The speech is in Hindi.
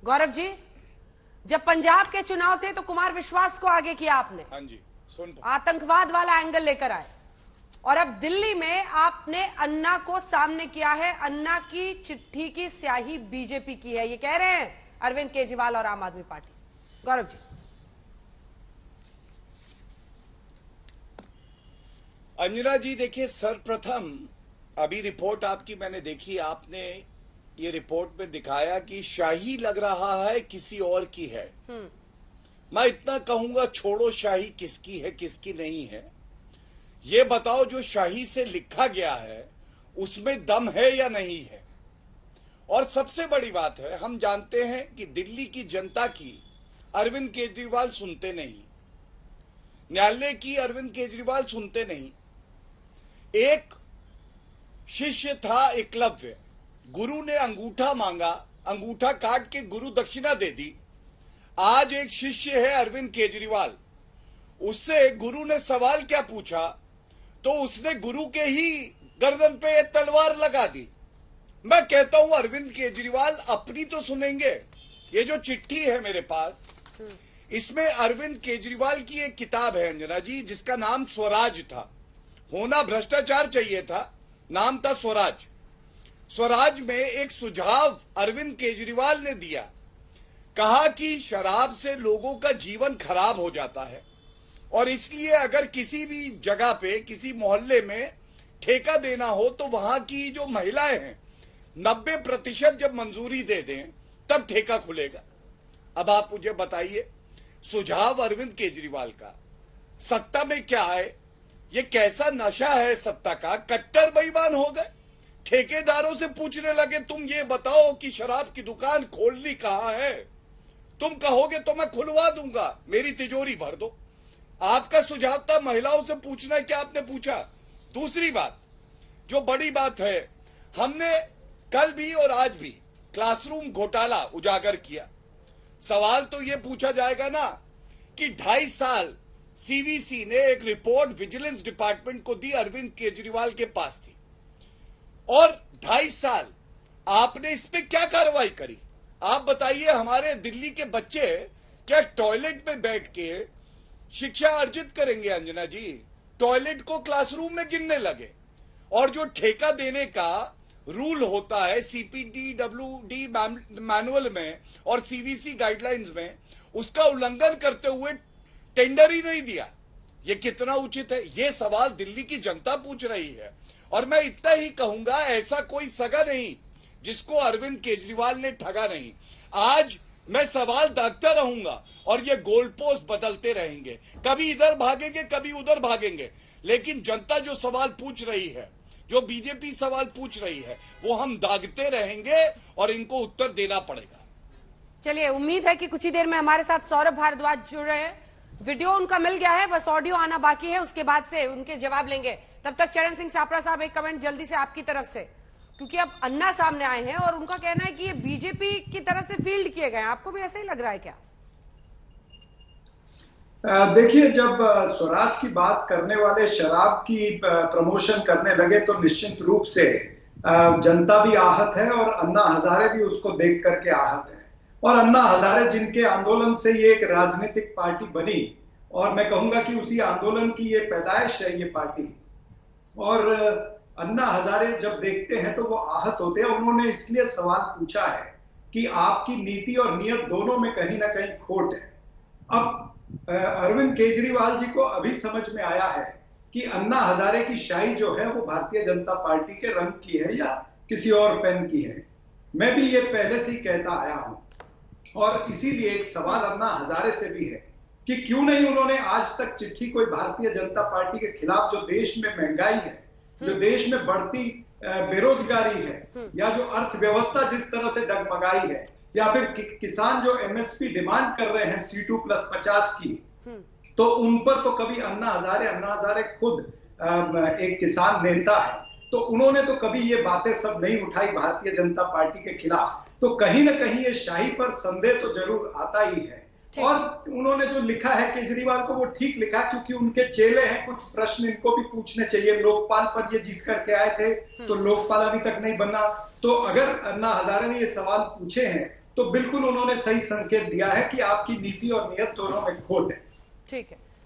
गौरव जी, जब पंजाब के चुनाव थे तो कुमार विश्वास को आगे किया आपने। हाँ जी, आतंकवाद वाला एंगल लेकर आए, और अब दिल्ली में आपने अन्ना को सामने किया है। अन्ना की चिट्ठी की स्याही बीजेपी की है, ये कह रहे हैं अरविंद केजरीवाल और आम आदमी पार्टी। गौरव जी। अंजना जी, देखिए, सर्वप्रथम अभी रिपोर्ट आपकी मैंने देखी, आपने ये रिपोर्ट में दिखाया कि शाही लग रहा है किसी और की है। मैं इतना कहूंगा, छोड़ो शाही किसकी है किसकी नहीं है, ये बताओ जो शाही से लिखा गया है उसमें दम है या नहीं है। और सबसे बड़ी बात है, हम जानते हैं कि दिल्ली की जनता की अरविंद केजरीवाल सुनते नहीं, न्यायालय की अरविंद केजरीवाल सुनते नहीं। एक शिष्य था एकलव्य, गुरु ने अंगूठा मांगा, अंगूठा काट के गुरु दक्षिणा दे दी। आज एक शिष्य है अरविंद केजरीवाल, उससे गुरु ने सवाल क्या पूछा तो उसने गुरु के ही गर्दन पे तलवार लगा दी। मैं कहता हूं अरविंद केजरीवाल अपनी तो सुनेंगे। ये जो चिट्ठी है मेरे पास, इसमें अरविंद केजरीवाल की एक किताब है अंजना जी, जिसका नाम स्वराज था। होना भ्रष्टाचार चाहिए था, नाम था स्वराज। स्वराज में एक सुझाव अरविंद केजरीवाल ने दिया, कहा कि शराब से लोगों का जीवन खराब हो जाता है और इसलिए अगर किसी भी जगह पे, किसी मोहल्ले में ठेका देना हो तो वहां की जो महिलाएं हैं 90% जब मंजूरी दे दें तब ठेका खुलेगा। अब आप मुझे बताइए, सुझाव अरविंद केजरीवाल का, सत्ता में क्या है, ये कैसा नशा है सत्ता का। कट्टर बेईमान हो गए, ठेकेदारों से पूछने लगे तुम ये बताओ कि शराब की दुकान खोलनी कहां है, तुम कहोगे तो मैं खुलवा दूंगा, मेरी तिजोरी भर दो। आपका सुझाव था महिलाओं से पूछना, क्या आपने पूछा? दूसरी बात, जो बड़ी बात है, हमने कल भी और आज भी क्लासरूम घोटाला उजागर किया। सवाल तो ये पूछा जाएगा ना कि 2.5 साल सीवीसी ने एक रिपोर्ट विजिलेंस डिपार्टमेंट को दी, अरविंद केजरीवाल के पास थी, और 2.5 साल आपने इस पे क्या कार्रवाई करी? आप बताइए, हमारे दिल्ली के बच्चे क्या टॉयलेट में बैठ के शिक्षा अर्जित करेंगे अंजना जी? टॉयलेट को क्लासरूम में गिनने लगे। और जो ठेका देने का रूल होता है CPDWD मैनुअल में और सीवीसी गाइडलाइंस में, उसका उल्लंघन करते हुए टेंडर ही नहीं दिया। ये कितना उचित है? ये सवाल दिल्ली की जनता पूछ रही है। और मैं इतना ही कहूंगा, ऐसा कोई सगा नहीं जिसको अरविंद केजरीवाल ने ठगा नहीं। आज मैं सवाल दागता रहूंगा और ये गोल पोस्ट बदलते रहेंगे, कभी इधर भागेंगे कभी उधर भागेंगे, लेकिन जनता जो सवाल पूछ रही है, जो बीजेपी सवाल पूछ रही है, वो हम दागते रहेंगे और इनको उत्तर देना पड़ेगा। चलिए, उम्मीद है कि कुछ ही देर में हमारे साथ सौरभ भारद्वाज जुड़ रहे हैं। वीडियो उनका मिल गया है, बस ऑडियो आना बाकी है, उसके बाद से उनके जवाब लेंगे। तब तक चरण सिंह सापरा साहब, एक कमेंट जल्दी से आपकी तरफ से, क्योंकि अब अन्ना सामने आए हैं और उनका कहना है कि ये बीजेपी की तरफ से फील्ड किए गए हैं। आपको भी ऐसे ही लग रहा है क्या? देखिए, जब स्वराज की बात करने वाले शराब की प्रमोशन करने लगे तो निश्चित रूप से जनता भी आहत है और अन्ना हजारे भी उसको देख करके आहत है। और अन्ना हजारे जिनके आंदोलन से ये एक राजनीतिक पार्टी बनी, और मैं कहूंगा कि उसी आंदोलन की ये पैदाइश है ये पार्टी, और अन्ना हजारे जब देखते हैं तो वो आहत होते हैं। उन्होंने इसलिए सवाल पूछा है कि आपकी नीति और नियत दोनों में कहीं ना कहीं खोट है। अब अरविंद केजरीवाल जी को अभी समझ में आया है कि अन्ना हजारे की शाही जो है वो भारतीय जनता पार्टी के रंग की है या किसी और पेन की है। मैं भी ये पहले से ही कहता आया हूं, और इसीलिए एक सवाल अन्ना हजारे से भी है कि क्यों नहीं उन्होंने आज तक चिट्ठी कोई भारतीय जनता पार्टी के खिलाफ, जो देश में महंगाई है, जो देश में बढ़ती बेरोजगारी है, या जो अर्थव्यवस्था जिस तरह से डगमगाई है, या फिर किसान जो MSP डिमांड कर रहे हैं C2+50 की, तो उन पर तो कभी अन्ना हजारे खुद एक किसान नेता है, तो उन्होंने तो कभी ये बातें सब नहीं उठाई भारतीय जनता पार्टी के खिलाफ। तो कहीं ना कहीं ये शाही पर संदेह तो जरूर आता ही है। और उन्होंने जो लिखा है केजरीवाल को, वो ठीक लिखा, क्योंकि उनके चेले हैं, कुछ प्रश्न इनको भी पूछने चाहिए। लोकपाल पर ये जीत करके आए थे, तो लोकपाल अभी तक नहीं बना। तो अगर अन्ना हजारे ने ये सवाल पूछे हैं तो बिल्कुल उन्होंने सही संकेत दिया है कि आपकी नीति और नियत दोनों में खोट है। ठीक है।